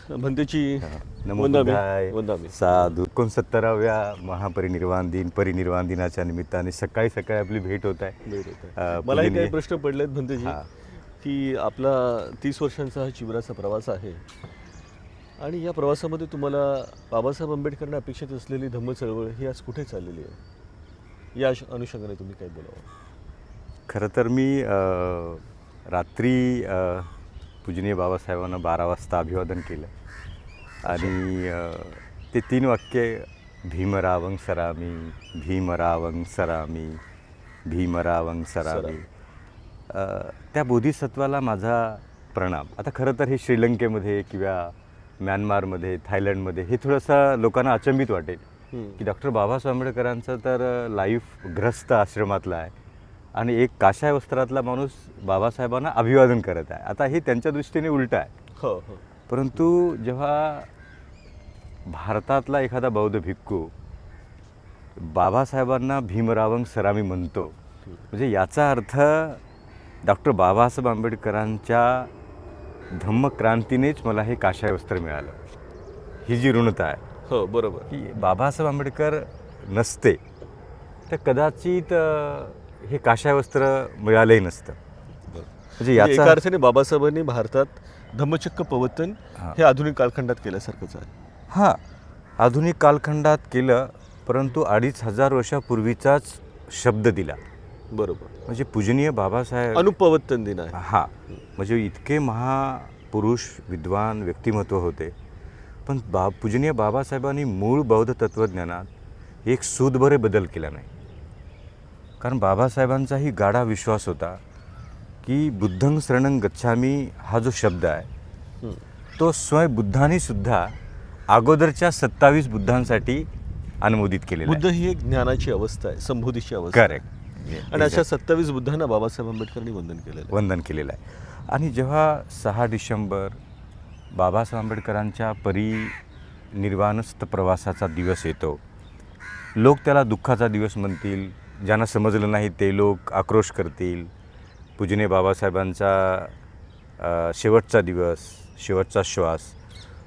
भन्तेची नमो वंदामी बुद्धाय. वंदामी. साधू 69व्या महापरिनिर्वाण दिन परिनिर्वाण दिनाच्या निमित्ताने सकाळी सकाळी आपली भेट होत आहे. भेट होत आहे. मलाही काही प्रश्न पडलेत भन्तेजी हा. की आपला 30 वर्षांचा हा चिवराचा प्रवास आहे आणि या प्रवासामध्ये तुम्हाला बाबासाहेब आंबेडकरांना अपेक्षित असलेली धम्म चळवळ ही आज कुठे चाललेली आहे, या अनुषंगाने तुम्ही काय बोलावं? खरं तर मी रात्री पूजनीय बाबासाहेबांना 12 वाजता अभिवादन केलं आणि ते 3 वाक्य भीमरावं सरामी भीमरावं सरामी भीमरावं सरामी, त्या बोधिसत्वाला माझा प्रणाम. आता खरं तर हे श्रीलंकेमध्ये किंवा म्यानमारमध्ये थायलंडमध्ये हे थोडंसं लोकांना अचंबित वाटेल की डॉक्टर बाबासाहेब आंबेडकरांचं तर लाईफ ग्रस्त आश्रमातला आहे आणि एक काशाय वस्त्रातला माणूस बाबासाहेबांना अभिवादन करत आहे. आता हे त्यांच्या दृष्टीने उलटं आहे. हो हो. परंतु जेव्हा भारतातला एखादा बौद्ध भिक्खू बाबासाहेबांना भीमरावं सरामी म्हणतो, म्हणजे याचा अर्थ डॉक्टर बाबासाहेब आंबेडकरांच्या धम्मक्रांतीनेच मला हे काशाय वस्त्र मिळालं. ही जी ऋणता आहे, हो बरोबर, की बाबासाहेब आंबेडकर नसते तर कदाचित हे काशाय वस्त्र मिळालंही नसतं. म्हणजे एका याचा अर्थाने बाबासाहेबांनी भारतात धम्मचक्र प्रवर्तन हे आधुनिक कालखंडात केल्यासारखंच आहे. हां, आधुनिक कालखंडात केलं, परंतु 2500 वर्षापूर्वीचाच शब्द दिला. बरोबर, म्हणजे पूजनीय बाबासाहेब अनुपवर्तन दिन आहे. हां, म्हणजे इतके महापुरुष विद्वान व्यक्तिमत्व होते, पण पूजनीय बाबासाहेबांनी मूळ बौद्ध तत्त्वज्ञानात एक सूदभरे बदल केला नाही. कारण बाबासाहेबांचाही गाढा विश्वास होता की बुद्धं शरणं गच्छामी हा जो शब्द आहे तो स्वयं बुद्धांनी सुद्धा अगोदरच्या 27 बुद्धांसाठी अनुमोदित केलेला आहे. बुद्ध ही एक ज्ञानाची अवस्था आहे, संबोधीची अवस्था. करेक्ट. आणि अशा 27 बुद्धांना बाबासाहेब आंबेडकरांनी वंदन केलेलं आहे. आणि जेव्हा 6 डिसेंबर बाबासाहेब आंबेडकरांच्या परिनिर्वाणस्थ प्रवासाचा दिवस येतो, लोक त्याला दुःखाचा दिवस म्हणतील, ज्यांना समजलं नाही ते लोक आक्रोश करतील. पूजनीय बाबासाहेबांचा शेवटचा दिवस, शेवटचा श्वास.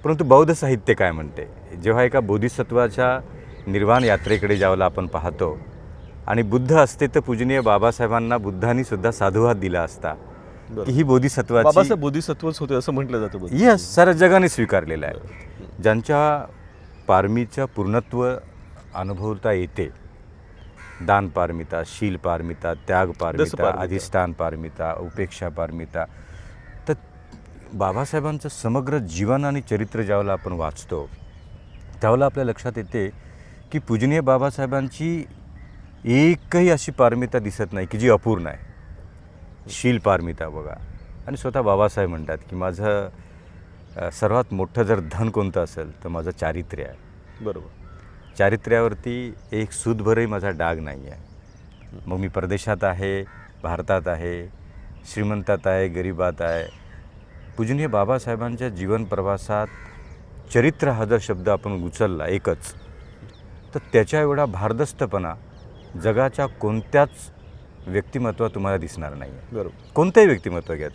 परंतु बौद्ध साहित्य काय म्हणते, जेव्हा एका बोधिसत्वाच्या निर्वाण यात्रेकडे ज्यावेळेला आपण पाहतो आणि बुद्ध असते तर पूजनीय बाबासाहेबांना बुद्धांनी सुद्धा साधुवाद दिला असता की ही बोधिसत्वाची, बाबासाहेब बोधिसत्वच होते असं म्हटलं जातं. यस, साऱ्या जगाने स्वीकारलेलं आहे. ज्यांच्या पारमीचं पूर्णत्व अनुभवता येते, दान पारमिता, शील पारमिता, त्याग पारमिता, अधिष्ठान पारमिता, उपेक्षा पारमिता, तर बाबासाहेबांचं समग्र जीवन आणि चरित्र ज्यावेळेला आपण वाचतो त्यावेळेला आपल्या लक्षात येते की पूजनीय बाबासाहेबांची एकही अशी पारमिता दिसत नाही की जी अपूर्ण आहे. शील पारमिता बघा, आणि स्वतः बाबासाहेब म्हणतात की माझं सर्वात मोठं जर धन कोणतं असेल तर माझं चारित्र्य आहे. बरोबर, चारित्र्यावरती एक सूदभरही माझा डाग नाही आहे. मग मी परदेशात आहे, भारतात आहे, श्रीमंतात आहे, गरिबात आहे. पूजनीय बाबासाहेबांच्या जीवन प्रवासात चरित्र हा जर शब्द आपण उचलला एकच, तर त्याच्या एवढा भारदस्तपणा जगाच्या कोणत्याच व्यक्तिमत्वात तुम्हाला दिसणार नाही आहे. बरोबर, कोणतंही व्यक्तिमत्व घ्या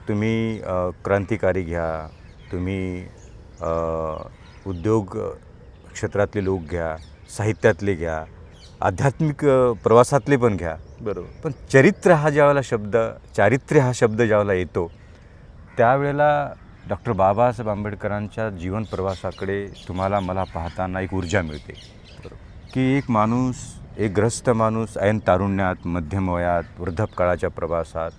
तुम्ही क्रांतिकारी घ्या, तुम्ही उद्योग क्षेत्रातले लोक घ्या, साहित्यातले घ्या, आध्यात्मिक प्रवासातले पण घ्या. बरोबर, पण चारित्र्य हा शब्द ज्यावेळेला येतो त्यावेळेला डॉक्टर बाबासाहेब आंबेडकरांच्या जीवन प्रवासाकडे तुम्हाला मला पाहताना एक ऊर्जा मिळते. की एक माणूस, एक ग्रस्त माणूस ऐन तारुण्यात, मध्यम वयात, वृद्धपकाळाच्या प्रवासात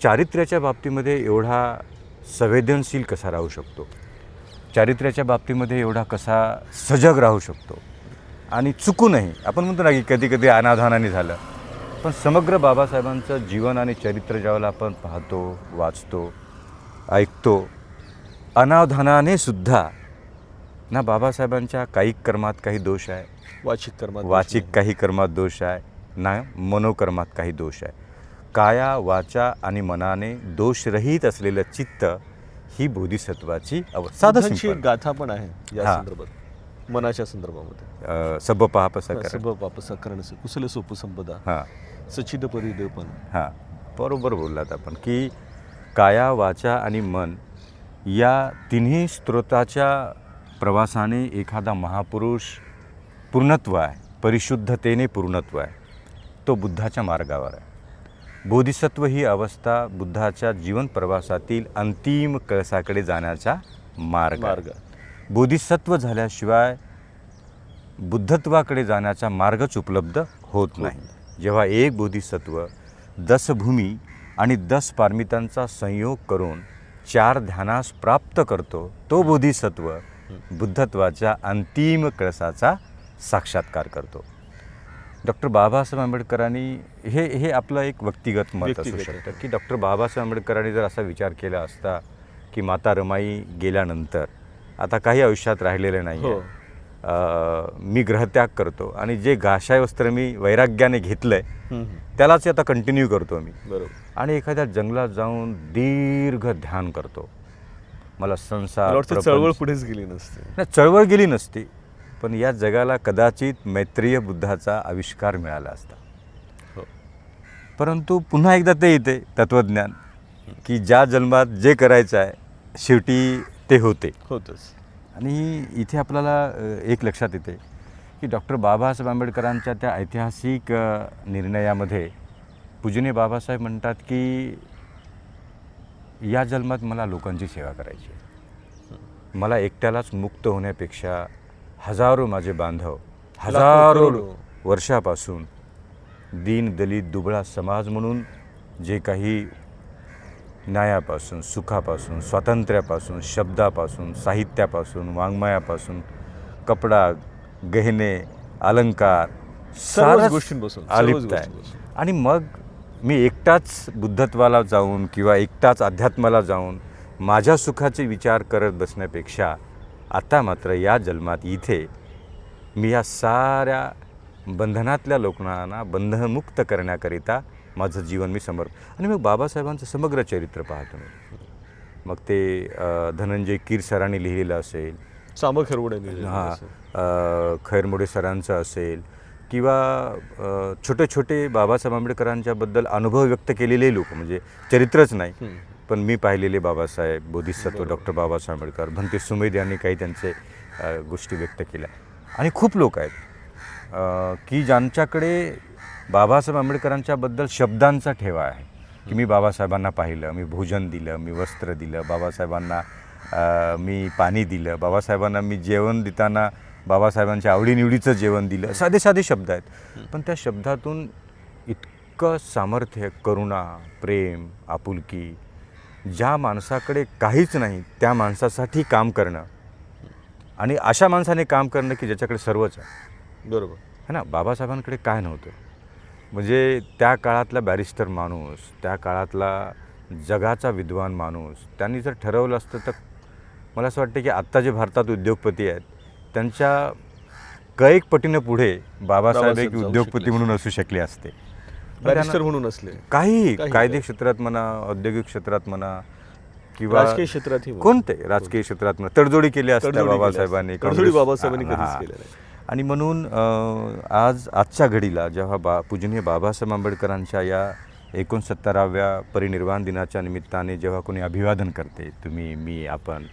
चारित्र्याच्या बाबतीमध्ये एवढा संवेदनशील कसा राहू शकतो, चारित्र्याच्या बाबतीमध्ये एवढा कसा सजग राहू शकतो, आणि चुकूनही आपण म्हणतो ना की कधी कधी अनाधानाने झालं, पण समग्र बाबासाहेबांचं जीवन आणि चरित्र ज्यावेळेला आपण पाहतो, वाचतो, ऐकतो, अनाधानाने सुद्धा ना बाबासाहेबांच्या कायिक कर्मात काही दोष आहे, वाचिक काही कर्मात दोष आहे, ना मनोकर्मात काही दोष आहे. काया, वाचा आणि मनाने दोषरहित असलेलं चित्त ही बोधिसत्वाची अवस्था. गाथा पण आहे या संदर्भात, मनाच्या संदर्भामध्ये. सब पाप सकरण कुशल सोप संपदा, हां, सचिद परिदेवपण. हां, बरोबर बोललात आपण की काया, वाचा आणि मन या तिन्ही स्रोताच्या प्रवासाने एखादा महापुरुष पूर्णत्व आहे, परिशुद्धतेने पूर्णत्व आहे, तो बुद्धाच्या मार्गावर आहे. बोधिसत्व ही अवस्था बुद्धाच्या जीवन प्रवासातील अंतिम कळसाकडे जाण्याचा मार्ग आहे. बोधिसत्व झाल्याशिवाय बुद्धत्वाकडे जाण्याचा मार्गच उपलब्ध होत नाही. जेव्हा एक बोधिसत्व 10 भूमी आणि 10 पारमितांचा संयोग करून 4 ध्यानास प्राप्त करतो, तो बोधिसत्व बुद्धत्वाच्या अंतिम कळसाचा साक्षात्कार करतो. डॉक्टर बाबासाहेब आंबेडकरांनी हे आपलं एक व्यक्तिगत मत असू शकतं की डॉक्टर बाबासाहेब आंबेडकरांनी जर असा विचार केला असता की माता रमाई गेल्यानंतर आता काही आयुष्यात राहिलेलं नाही आहे, मी ग्रहत्याग करतो आणि जे गाशाय वस्त्र मी वैराग्याने घेतलं आहे त्यालाच आता कंटिन्यू करतो मी, आणि एखाद्या जंगलात जाऊन दीर्घ ध्यान करतो. मला संसार चळवळ पुढेच गेली नसते. नाही, चळवळ गेली नसती, पण या जगाला कदाचित मैत्रीय बुद्धाचा आविष्कार मिळाला असता. परंतु पुन्हा एकदा ते येते तत्त्वज्ञान की ज्या जन्मात जे करायचं आहे शेवटी ते होतच. आणि इथे आपल्याला एक लक्षात येते की डॉक्टर बाबासाहेब आंबेडकरांच्या त्या ऐतिहासिक निर्णयामध्ये पूजनीय बाबासाहेब म्हणतात की या जन्मात मला लोकांची सेवा करायची आहे. मला एकट्यालाच मुक्त होण्यापेक्षा हजारो माझे बांधव हजारो वर्षापासून दीन दलित दुबळा समाज म्हणून जे काही न्यायापासून, सुखापासून, स्वातंत्र्यापासून, शब्दापासून, साहित्यापासून, वाङ्मयापासून, कपडा, गहने, अलंकार, सर्व गोष्टींपासून आलिप्त आहे. आणि मग मी एकटाच बुद्धत्वाला जाऊन किंवा एकटाच अध्यात्माला जाऊन माझ्या सुखाचे विचार करत बसण्यापेक्षा आता मात्र या जन्मात इथे मी या साऱ्या बंधनातल्या लोकांना बंधनमुक्त करण्याकरिता माझं जीवन मी आणि मग बाबासाहेबांचं समग्र चरित्र पाहतो मी. मग ते धनंजय कीर सरांनी लिहिलेलं असेल, साम खैरमोडे खैरमोडे सरांचं असेल, किंवा छोटे छोटे बाबासाहेब आंबेडकरांच्याबद्दल अनुभव व्यक्त केलेले लोक, म्हणजे चरित्रच नाही पण मी पाहिलेले बाबासाहेब, बोधिसत्व डॉक्टर बाबासाहेब आंबेडकर, भंते सुमेध यांनी काही त्यांचे गोष्टी व्यक्त केल्या. आणि खूप लोक आहेत की ज्यांच्याकडे बाबासाहेब आंबेडकरांच्याबद्दल शब्दांचा ठेवा आहे की मी बाबासाहेबांना पाहिलं, मी भोजन दिलं, मी वस्त्र दिलं, बाबासाहेबांना मी पाणी दिलं, बाबासाहेबांना मी जेवण देताना बाबासाहेबांच्या आवडीनिवडीचं जेवण दिलं. साधे साधे शब्द आहेत, पण त्या शब्दातून इतकं सामर्थ्य, करुणा, प्रेम, आपुलकी, ज्या माणसाकडे काहीच नाही त्या माणसासाठी काम करणं, आणि अशा माणसाने काम करणं की ज्याच्याकडे सर्वच आहे. बरोबर है ना. बाबासाहेबांकडे काय नव्हतं, म्हणजे त्या काळातला बॅरिस्टर माणूस, त्या काळातला जगाचा विद्वान माणूस, त्यांनी जर ठरवलं असतं तर मला असं वाटतं की आत्ता जे भारतात उद्योगपती आहेत त्यांच्या कैक पटीनं पुढे बाबासाहेब एक उद्योगपती म्हणून असू शकले असते, बॅरिस्टर म्हणून असले, काही कायदे क्षेत्रात म्हणा, औद्योगिक क्षेत्रात म्हणा, किंवा राजकीय क्षेत्रात, कोणते राजकीय क्षेत्रात म्हणा, तडजोडी केली असत्या बाबासाहेबांनी. आणि म्हणून आजच्या घडीला जेव्हा पूजनीय बाबासाहेब आंबेडकरांच्या या 69व्या परिनिर्वाण दिनाच्या निमित्ताने जेव्हा कोणी अभिवादन करते, तुम्ही, मी, आपण,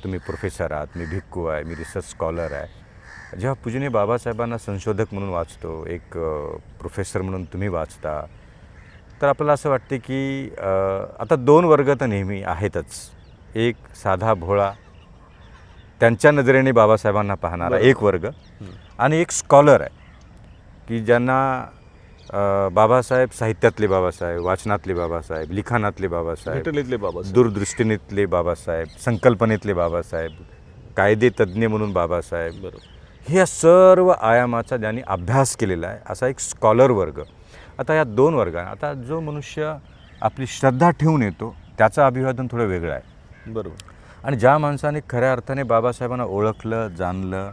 तुम्ही प्रोफेसर आहात, मी भिक्खू आहे, मी रिसर्च स्कॉलर आहे, जेव्हा पूजनीय बाबासाहेबांना संशोधक म्हणून वाचतो, एक प्रोफेसर म्हणून तुम्ही वाचता, तर आपल्याला असं वाटते की आता 2 वर्ग तर नेहमी आहेतच. एक साधा भोळा त्यांच्या नजरेने बाबासाहेबांना पाहणारा एक वर्ग, आणि एक स्कॉलर आहे की ज्यांना बाबासाहेब साहित्यातले बाबासाहेब, वाचनातले बाबासाहेब, लिखाणातले बाबासाहेब, दूरदृष्टीनेतले बाबासाहेब, संकल्पनेतले बाबासाहेब, कायदे तज्ज्ञ म्हणून बाबासाहेब, ह्या सर्व आयामाचा ज्यांनी अभ्यास केलेला आहे असा एक स्कॉलर वर्ग. आता या 2 वर्गांना, आता जो मनुष्य आपली श्रद्धा ठेवून येतो त्याचं अभिवादन थोडं वेगळं आहे. बरोबर. आणि ज्या माणसाने खऱ्या अर्थाने बाबासाहेबांना ओळखलं, जाणलं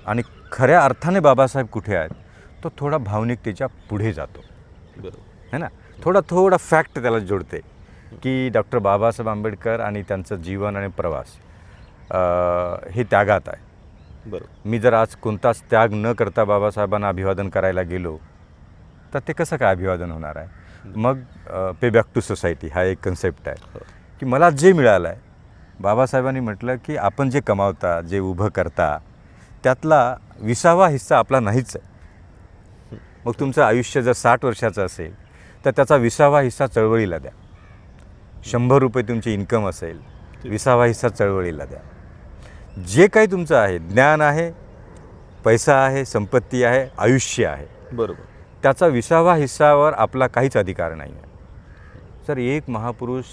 आणि खऱ्या अर्थाने बाबासाहेब कुठे आहेत तो थोडा भावनिकतेच्या पुढे जातो. बरोबर है ना. थोडा फॅक्ट त्याला जोडते की डॉक्टर बाबासाहेब आंबेडकर आणि त्यांचं जीवन आणि प्रवास हे त्यागात आहे. बरोबर. मी जर आज कोणताच त्याग न करता बाबासाहेबांना अभिवादन करायला गेलो तर ते कसं काय अभिवादन होणार आहे. मग पे बॅक टू सोसायटी हा एक कन्सेप्ट आहे की मला जे मिळालं आहे बाबासाहेबांनी म्हटलं की आपण जे कमावता, जे उभं करता, त्यातला 20वा हिस्सा आपला नाहीच आहे. मग तुमचं आयुष्य जर 60 वर्षाचं असेल तर त्याचा 20वा हिस्सा चळवळीला द्या. 100 रुपये तुमची इन्कम असेल, 20वा हिस्सा चळवळीला द्या. जे काही तुमचं आहे, ज्ञान आहे, पैसा आहे, संपत्ती आहे, आयुष्य आहे, बरोबर. त्याचा 20वा हिस्सावर आपला काहीच अधिकार नाही आहे. तर एक महापुरुष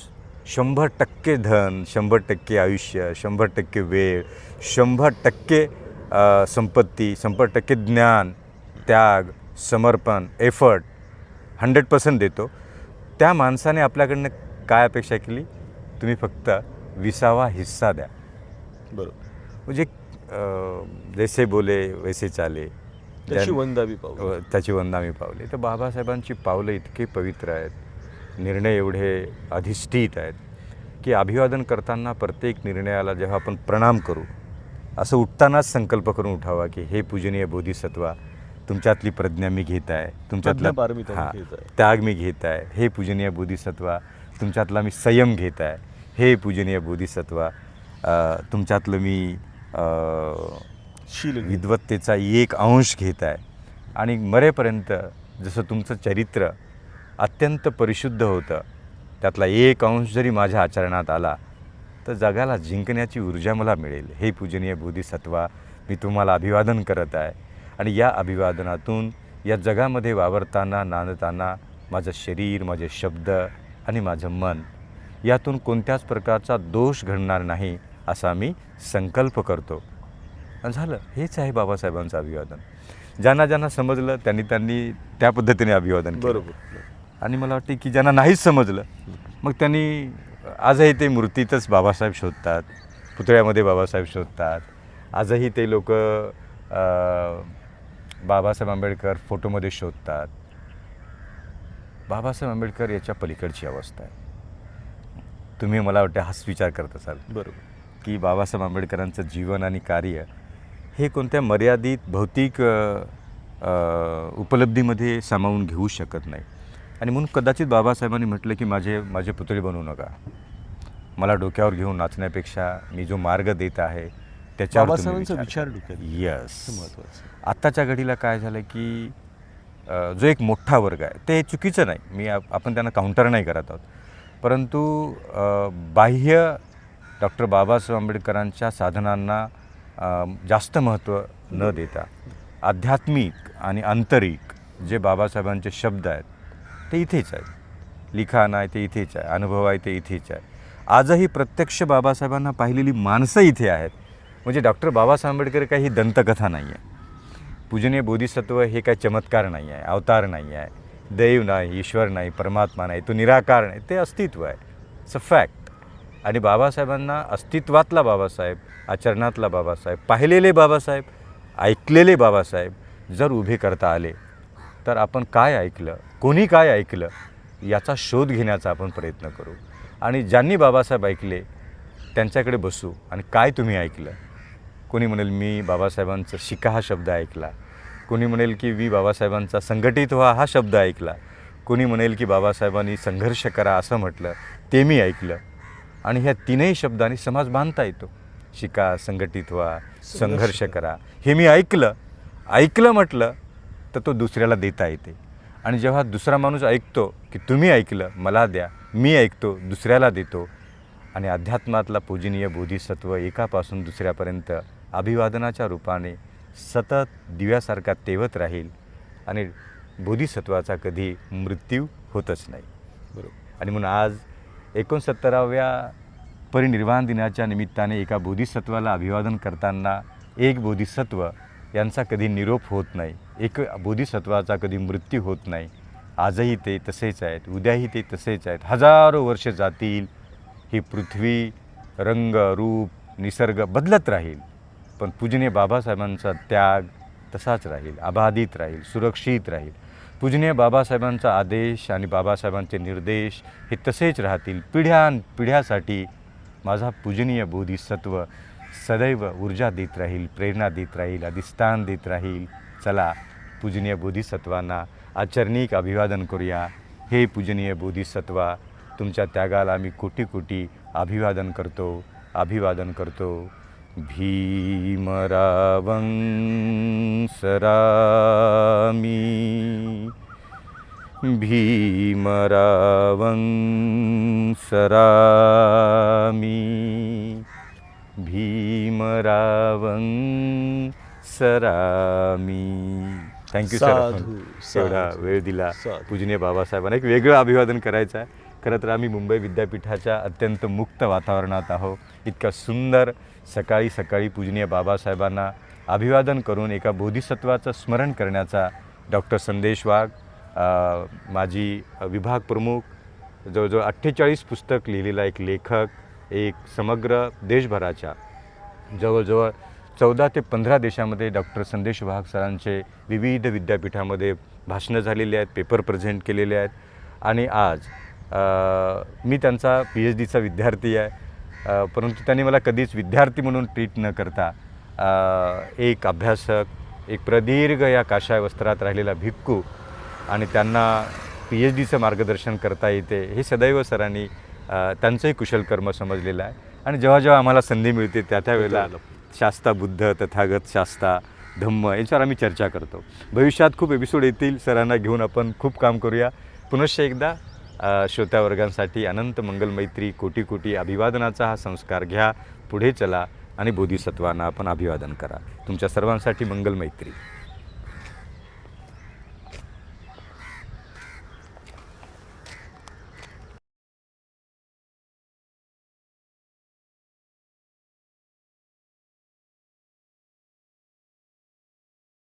100% धन, 100% आयुष्य, 100% वेळ, 100% संपत्ती, 100% ज्ञान, त्याग, समर्पण, एफर्ट 100% देतो. त्या माणसाने आपल्याकडनं काय अपेक्षा केली? तुम्ही फक्त 20वा हिस्सा द्या. बरोबर. म्हणजे जैसे बोले वैसे चाले, त्याची वंदावी पाहू. त्याची वंदावी पावले. तर बाबासाहेबांची पावलं इतके पवित्र आहेत, निर्णय एवढे अधिष्ठित आहेत की अभिवादन करताना प्रत्येक निर्णयाला जेव्हा आपण प्रणाम करू, असं उठतानाच संकल्प करून उठावा की हे पूजनीय बोधिसत्वा, तुमच्यातली प्रज्ञा मी घेत आहे, तुमच्यातला त्याग मी घेत आहे. हे पूजनीय बोधिसत्वा, तुमच्यातला मी संयम घेत आहे. हे पूजनीय बोधिसत्वा, तुमच्यातलं मी विद्वत्तेचा एक अंश घेत आहे. आणि मरेपर्यंत जसं तुमचं चरित्र अत्यंत परिशुद्ध होतं, त्यातला एक अंश जरी माझ्या आचरणात आला तर जगाला जिंकण्याची ऊर्जा मला मिळेल. हे पूजनीय बोधिसत्वा, मी तुम्हाला अभिवादन करत आहे. आणि या अभिवादनातून या जगामध्ये वावरताना, नांदताना माझं शरीर, माझे शब्द आणि माझं मन यातून कोणत्याच प्रकारचा दोष घडणार नाही असा मी संकल्प करतो. आणि झालं. हेच आहे बाबासाहेबांचं अभिवादन. ज्यांना ज्यांना समजलं त्यांनी त्या पद्धतीने अभिवादन केलं. बरोबर. आणि मला वाटते की ज्यांना नाहीच समजलं मग त्यांनी आजही ते मूर्तीतच बाबासाहेब शोधतात, पुतळ्यामध्ये बाबासाहेब शोधतात. आजही ते लोक बाबासाहेब आंबेडकर फोटोमध्ये शोधतात. बाबासाहेब आंबेडकर याच्या पलीकडची अवस्था आहे. तुम्ही मला वाटतं हाच विचार करत असाल. बरोबर. की बाबासाहेब आंबेडकरांचं जीवन आणि कार्य हे कोणत्या मर्यादित भौतिक उपलब्धीमध्ये सामावून घेऊ शकत नाही. आणि म्हणून कदाचित बाबासाहेबांनी म्हटलं की माझे पुतळे बनवू नका. मला डोक्यावर घेऊन नाचण्यापेक्षा मी जो मार्ग देत आहे त्याच्यावर बाबासाहेबांचा विचार डोक्यात. यस. महत्त्वाचं. आत्ताच्या घडीला काय झालं की जो एक मोठा वर्ग आहे ते चुकीचं नाही, आपण त्यांना काउंटर नाही करत आहोत. परंतु बाह्य डॉक्टर बाबासाहेब आंबेडकरांच्या साधनांना जास्त महत्त्व न देता आध्यात्मिक आणि आंतरिक जे बाबासाहेबांचे शब्द आहेत ते इथेच आहेत, लिखाण आहे ते इथेच आहे, अनुभव आहे ते इथेच आहे. आजही प्रत्यक्ष बाबासाहेबांना पाहिलेली माणसं इथे आहेत. म्हणजे डॉक्टर बाबासाहेब आंबेडकर काही ही दंतकथा नाही आहे, पूजनीय बोधिसत्व हे काही चमत्कार नाही आहे, अवतार नाही आहे, दैव नाही, ईश्वर नाही, परमात्मा नाही, तो निराकार नाही, ते अस्तित्व आहे. It's a fact. आणि बाबासाहेबांना अस्तित्वातला बाबासाहेब, आचरणातला बाबासाहेब, पाहिलेले बाबासाहेब, ऐकलेले बाबासाहेब जर उभे करता आले तर आपण काय ऐकलं, कोणी काय ऐकलं याचा शोध घेण्याचा आपण प्रयत्न करू. आणि ज्यांनी बाबासाहेब ऐकले त्यांच्याकडे बसू आणि काय तुम्ही ऐकलं. कोणी म्हणेल मी बाबासाहेबांचं शिका हा शब्द ऐकला, कोणी म्हणेल की मी बाबासाहेबांचा संघटित व्हा हा शब्द ऐकला, कोणी म्हणेल की बाबासाहेबांनी संघर्ष करा असं म्हटलं, ते मी ऐकलं. आणि ह्या तीनही शब्दांनी समाज बांधता येतो. शिका, संघटित व्हा, संघर्ष करा, हे मी ऐकलं म्हटलं तर तो दुसऱ्याला देता येते. आणि जेव्हा दुसरा माणूस ऐकतो की तुम्ही ऐकलं मला द्या, मी ऐकतो दुसऱ्याला देतो. आणि अध्यात्मातला पूजनीय बोधिसत्व एकापासून दुसऱ्यापर्यंत अभिवादनाच्या रूपाने सतत दिव्यासारखा तेवत राहील आणि बोधिसत्वाचा कधी मृत्यू होतच नाही. बरोबर. आणि म्हणून आज 69व्या परिनिर्वाण दिनाच्या निमित्ताने एका बोधिसत्वाला अभिवादन करताना एक बोधिसत्व यांचा कधी निरोप होत नाही, एक बोधिसत्वाचा कधी मृत्यू होत नाही. आजही ते तसेच आहेत, उद्याही ते तसेच आहेत, हजारो वर्ष जातील. ही पृथ्वी रंग, रूप, निसर्ग बदलत राहील, पण पूजनीय बाबासाहेबांचा त्याग तसाच राहील, अबाधित राहील, सुरक्षित राहील. पूजनीय बाबासाहेबांचा आदेश आणि बाबासाहेबांचे निर्देश हे तसेच राहतील. पिढ्यासाठी माझा पूजनीय बोधिसत्व सदैव ऊर्जा देत राहील, प्रेरणा देत राहील, अधिष्ठान देत राहील. चला पूजनीय बोधिसत्वांना आचरणिक अभिवादन करूया. हे पूजनीय बोधिसत्वा, तुमच्या त्यागाला मी कोटी कोटी अभिवादन करतो. अभिवादन करतो. भीमरावं सरामी, भीमरावं सरामी, भीमरावं सरामी. थँक्यू सर, साधू, एवढा साधू, वेळ दिला. साधू. पूजनीय बाबासाहेबांना एक वेगळं अभिवादन करायचं आहे. खरं तर आम्ही मुंबई विद्यापीठाच्या अत्यंत मुक्त वातावरणात आहोत. इतका सुंदर सकाळी सकाळी पूजनीय बाबासाहेबांना अभिवादन करून एका बोधिसत्वाचं स्मरण करण्याचा डॉक्टर संदेश वाघ, माजी विभाग प्रमुख, जवळजवळ 48 पुस्तक लिहिलेला एक लेखक, एक समग्र देशभराच्या जवळजवळ 14 ते 15 देशामध्ये डॉक्टर संदेश वाघ सरांचे विविध विद्यापीठामध्ये भाषणं झालेली आहेत, पेपर प्रेझेंट केलेले आहेत. आणि आज मी त्यांचा PhDचा विद्यार्थी आहे, परंतु त्यांनी मला कधीच विद्यार्थी म्हणून ट्रीट न करता एक अभ्यासक, एक प्रदीर्घ या काशाय वस्त्रात राहिलेला भिक्खू आणि त्यांना PhDचं मार्गदर्शन करता येते हे सदैव सरांनी त्यांचंही कुशलकर्म समजलेलं आहे. आणि जेव्हा जेव्हा आम्हाला संधी मिळते त्या त्यावेळेला शास्ता बुद्ध, तथागत शास्ता, धम्म याच्यावर आम्ही चर्चा करतो. भविष्यात खूप एपिसोड येतील, सरांना घेऊन आपण खूप काम करूया. पुनश्च एकदा श्रोत्यावर्गांसाठी अनंत मंगलमैत्री, कोटी कोटी अभिवादनाचा हा संस्कार घ्या, पुढे चला आणि बोधिसत्वांना आपण अभिवादन करा. तुमच्या सर्वांसाठी मंगलमैत्री.